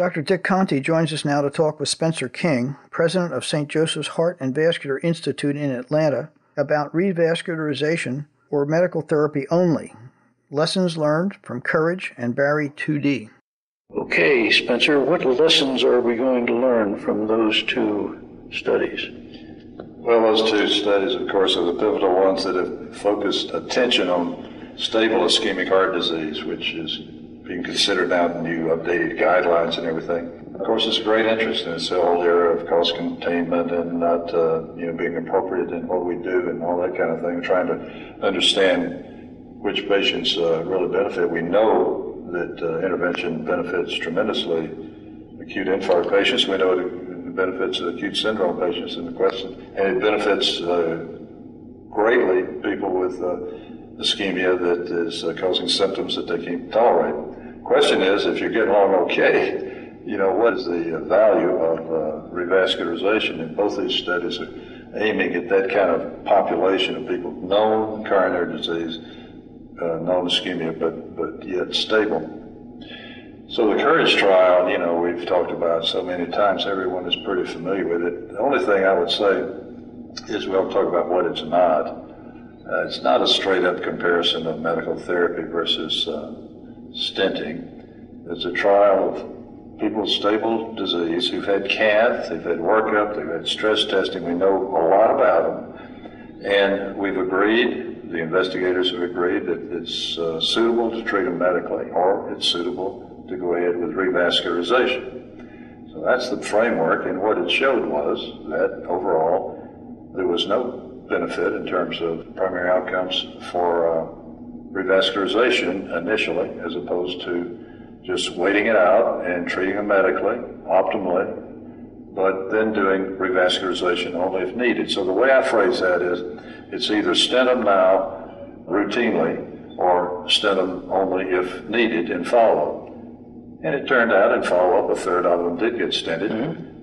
Dr. Dick Conti joins us now to talk with Spencer King, president of St. Joseph's Heart and Vascular Institute in Atlanta, about revascularization or medical therapy only. Lessons learned from Courage and Barry 2D. Okay, Spencer, what lessons are we going to learn from those two studies? Well, those two studies, of course, are the pivotal ones that have focused attention on stable ischemic heart disease, which is being considered now in new updated guidelines and everything. Of course, there's great interest in this whole area of cost containment and not, being appropriate in what we do and all that kind of thing, trying to understand which patients really benefit. We know that intervention benefits tremendously acute infarct patients. We know it benefits acute syndrome patients in the question, and it benefits greatly people with ischemia that is causing symptoms that they can't tolerate. The question is, if you're getting along okay, what is the value of revascularization? And both these studies are aiming at that kind of population of people, known coronary disease, known ischemia, but yet stable. So the Courage trial, we've talked about so many times, everyone is pretty familiar with it. The only thing I would say is we'll talk about what it's not. It's not a straight-up comparison of medical therapy versus stenting. It's a trial of people with stable disease who've had cath, they've had workup, they've had stress testing. We know a lot about them. And we've agreed, the investigators have agreed, that it's suitable to treat them medically, or it's suitable to go ahead with revascularization. So that's the framework, and what it showed was that overall there was no benefit in terms of primary outcomes for revascularization initially, as opposed to just waiting it out and treating them medically, optimally, but then doing revascularization only if needed. So the way I phrase that is, it's either stent them now routinely or stent them only if needed in follow-up. And it turned out in follow-up a third of them did get stented,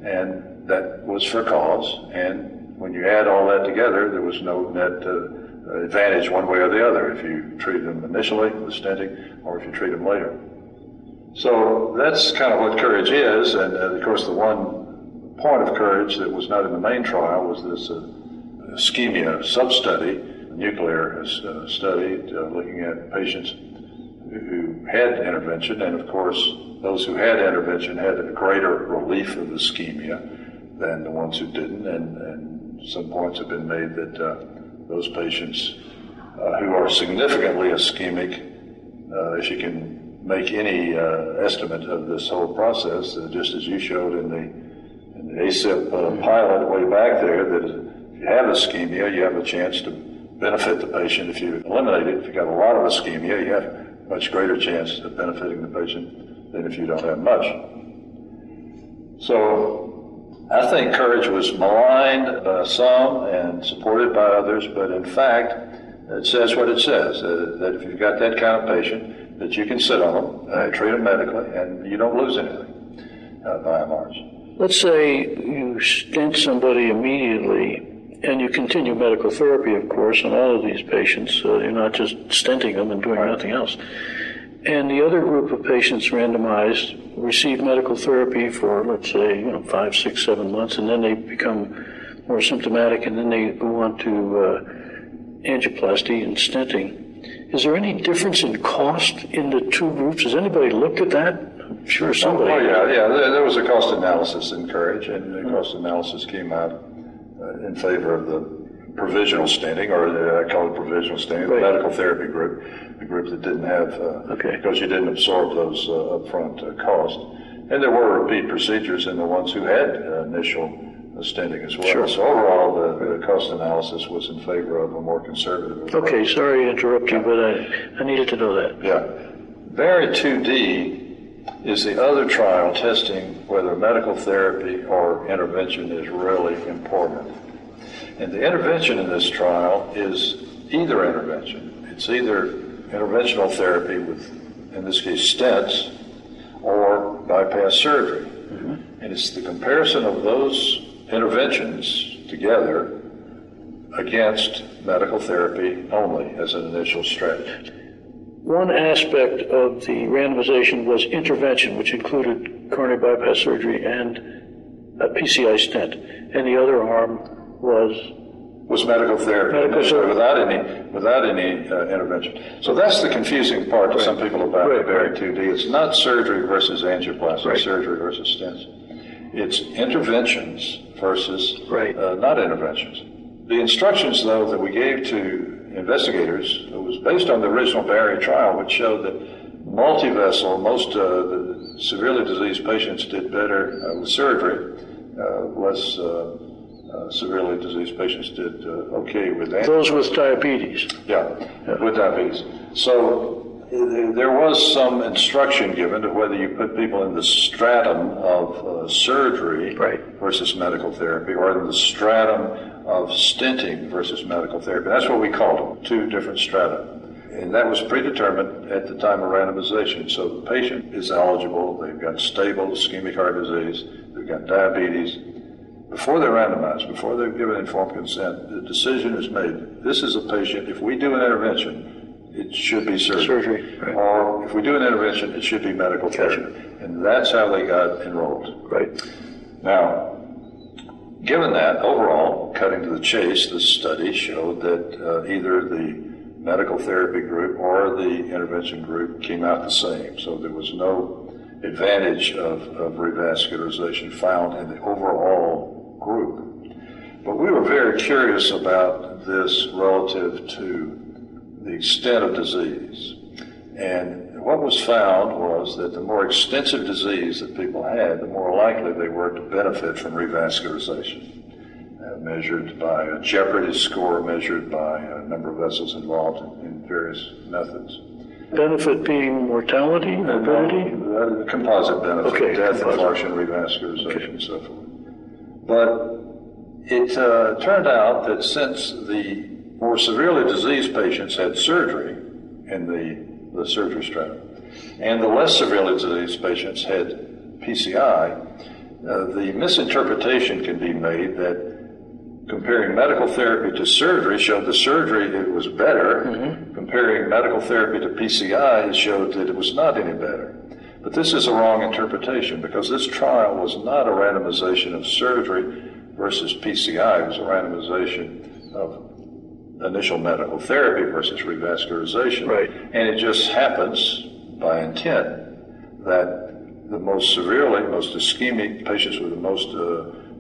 and that was for cause. And when you add all that together, there was no net advantage one way or the other if you treated them initially with stenting or if you treat them later. So that's kind of what Courage is, and of course the one point of Courage that was not in the main trial was this ischemia sub-study, nuclear study looking at patients who had intervention, and of course those who had intervention had a greater relief of ischemia than the ones who didn't, and some points have been made that those patients who are significantly ischemic, if you can make any estimate of this whole process, just as you showed in the ACCEL pilot way back there, that if you have ischemia, you have a chance to benefit the patient. If you eliminate it, if you've got a lot of ischemia, you have a much greater chance of benefiting the patient than if you don't have much. So I think Courage was maligned by some and supported by others, but in fact, it says what it says, that if you've got that kind of patient, that you can sit on them, treat them medically, and you don't lose anything by and large. Let's say you stent somebody immediately, and you continue medical therapy, of course, on all of these patients. You're not just stenting them and doing nothing else. And the other group of patients randomized receive medical therapy for, let's say, 5, 6, 7 months, and then they become more symptomatic, and then they go on to angioplasty and stenting. Is there any difference in cost in the two groups? Has anybody looked at that? I'm sure somebody. Oh yeah. There was a cost analysis in Courage, and the cost analysis came out in favor of the provisional stenting, or I call it provisional stenting, the medical therapy group, the group that didn't have, because you didn't absorb those upfront costs. And there were repeat procedures in the ones who had initial stenting as well. Sure. So overall, the cost analysis was in favor of a more conservative approach. Okay, sorry to interrupt you, but I needed to know that. Yeah. Barry 2D is the other trial testing whether medical therapy or intervention is really important. And the intervention in this trial is either intervention. It's either interventional therapy with, in this case, stents, or bypass surgery. Mm-hmm. And it's the comparison of those interventions together against medical therapy only as an initial strategy. one aspect of the randomization was intervention, which included coronary bypass surgery and a PCI stent, and the other arm was medical therapy, without any intervention. So that's the confusing part to some people about the Barry 2D. It's not surgery versus angioplasty, surgery versus stents. It's interventions versus not interventions. The instructions, though, that we gave to investigators was based on the original Barry trial, which showed that multivessel, most the severely diseased patients did better with surgery, less severely diseased patients did okay with that. Those with diabetes. Yeah, with diabetes. So there was some instruction given to whether you put people in the stratum of surgery versus medical therapy, or in the stratum of stenting versus medical therapy. That's what we called them, two different strata. And that was predetermined at the time of randomization. So the patient is eligible, they've got stable ischemic heart disease, they've got diabetes. Before they're randomized, before they've given informed consent, the decision is made. This is a patient, if we do an intervention, it should be surgery. Or if we do an intervention, it should be medical therapy. And that's how they got enrolled. Now, given that, overall, cutting to the chase, the study showed that either the medical therapy group or the intervention group came out the same. So there was no advantage of revascularization found in the overall group. But we were very curious about this relative to the extent of disease. And what was found was that the more extensive disease that people had, the more likely they were to benefit from revascularization, measured by a Jeopardy score, measured by a number of vessels involved in various methods. Benefit being mortality, morbidity? Composite benefit, death, infarction, revascularization, and so forth. But it turned out that since the more severely diseased patients had surgery in the surgery stratum, and the less severely diseased patients had PCI, the misinterpretation can be made that comparing medical therapy to surgery showed the surgery it was better. Comparing medical therapy to PCI, it showed that it was not any better. But this is a wrong interpretation, because this trial was not a randomization of surgery versus PCI. It was a randomization of initial medical therapy versus revascularization. And it just happens by intent that the most severely, most ischemic patients with the most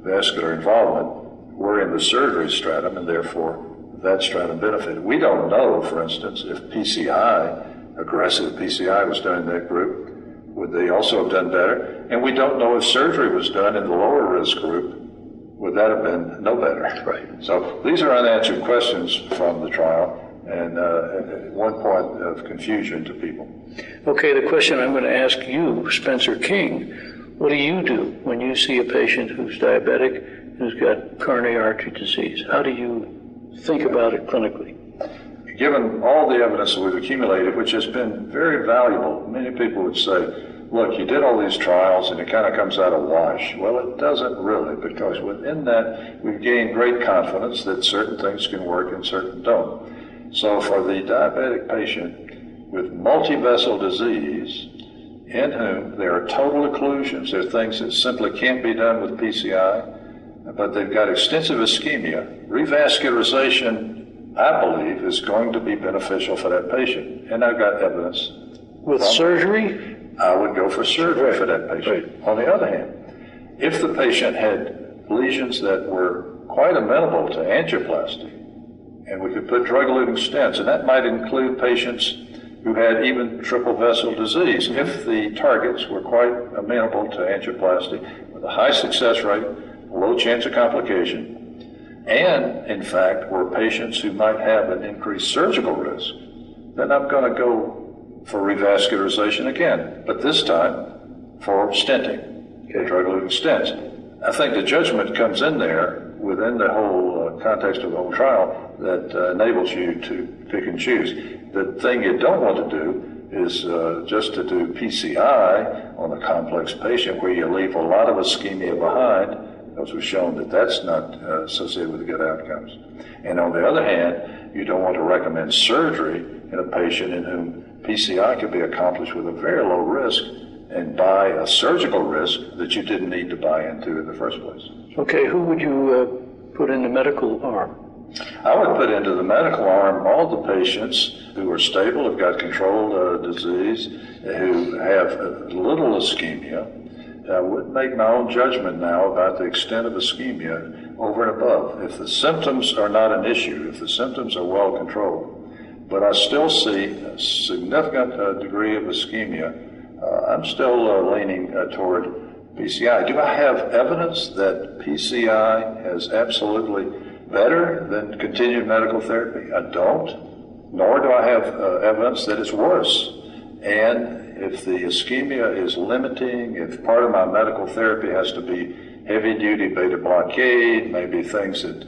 vascular involvement were in the surgery stratum, and therefore that stratum benefited. We don't know, for instance, if PCI, aggressive PCI, was done in that group. Would they also have done better? And we don't know if surgery was done in the lower risk group. Would that have been no better? So these are unanswered questions from the trial, and one point of confusion to people. Okay, the question I'm going to ask you, Spencer King, what do you do when you see a patient who's diabetic, who's got coronary artery disease? How do you think about it clinically? Given all the evidence that we've accumulated, which has been very valuable, many people would say, look, you did all these trials and it kind of comes out a wash. Well, it doesn't really, because within that, we've gained great confidence that certain things can work and certain don't. So for the diabetic patient with multivessel disease, in whom there are total occlusions, there are things that simply can't be done with PCI, but they've got extensive ischemia, revascularization, I believe, is going to be beneficial for that patient. And I've got evidence. With surgery? I would go for surgery for that patient. On the other hand, if the patient had lesions that were quite amenable to angioplasty, and we could put drug-eluting stents, and that might include patients who had even triple vessel disease, if the targets were quite amenable to angioplasty, with a high success rate, low chance of complication, and, in fact, were patients who might have an increased surgical risk, then I'm going to go for revascularization again, but this time for stenting, drug-eluting stents. I think the judgment comes in there within the whole context of the whole trial that enables you to pick and choose. The thing you don't want to do is just to do PCI on a complex patient where you leave a lot of ischemia behind, because we've shown that that's not associated with good outcomes. And on the other hand, you don't want to recommend surgery in a patient in whom PCI could be accomplished with a very low risk and by a surgical risk that you didn't need to buy into in the first place. Okay, who would you put in the medical arm? I would put into the medical arm all the patients who are stable, have got controlled disease, who have little ischemia. I would make my own judgment now about the extent of ischemia over and above. If the symptoms are not an issue, if the symptoms are well controlled, but I still see a significant degree of ischemia, I'm still leaning toward PCI. Do I have evidence that PCI is absolutely better than continued medical therapy? I don't. Nor do I have evidence that it's worse. And if the ischemia is limiting, if part of my medical therapy has to be heavy-duty beta blockade, maybe things that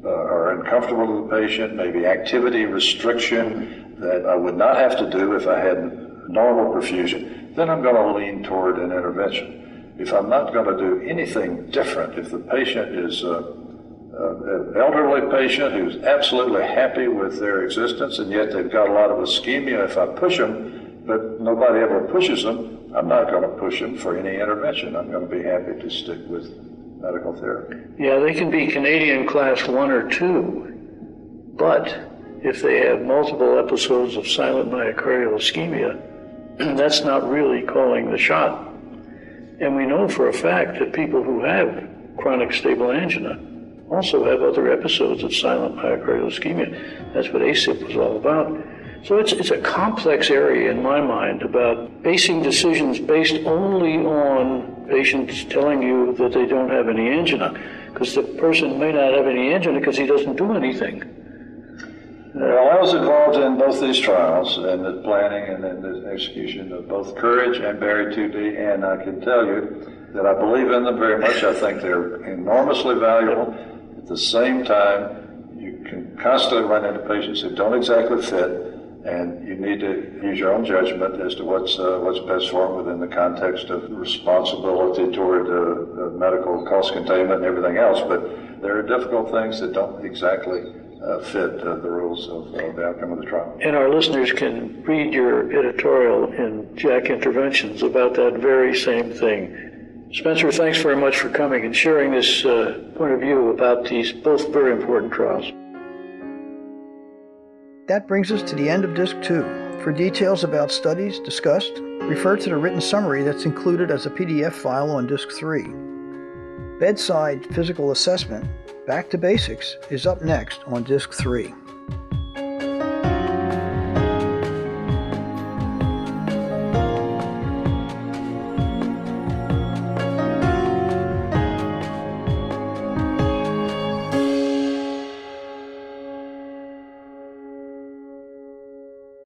are uncomfortable to the patient, maybe activity restriction that I would not have to do if I had normal perfusion, then I'm going to lean toward an intervention. If I'm not going to do anything different, if the patient is an elderly patient who's absolutely happy with their existence and yet they've got a lot of ischemia, if I push them, but nobody ever pushes them, I'm not going to push them for any intervention. I'm going to be happy to stick with medical therapy. Yeah, they can be Canadian class 1 or 2, but if they have multiple episodes of silent myocardial ischemia, that's not really calling the shot. And we know for a fact that people who have chronic stable angina also have other episodes of silent myocardial ischemia. That's what ACCEL was all about. So it's a complex area in my mind about basing decisions based only on patients telling you that they don't have any angina, because the person may not have any angina because he doesn't do anything. Well, I was involved in both these trials, in the planning and in the execution of both Courage and Barry 2D, and I can tell you that I believe in them very much. I think they're enormously valuable. At the same time, you can constantly run into patients who don't exactly fit, and you need to use your own judgment as to what's best for them within the context of responsibility toward medical cost containment and everything else. But there are difficult things that don't exactly fit the rules of the outcome of the trial. And our listeners can read your editorial in JACC Interventions about that very same thing. Spencer, thanks very much for coming and sharing this point of view about these both very important trials. That brings us to the end of Disc 2. For details about studies discussed, refer to the written summary that's included as a PDF file on Disc 3. Bedside Physical Assessment, Back to Basics, is up next on Disc 3.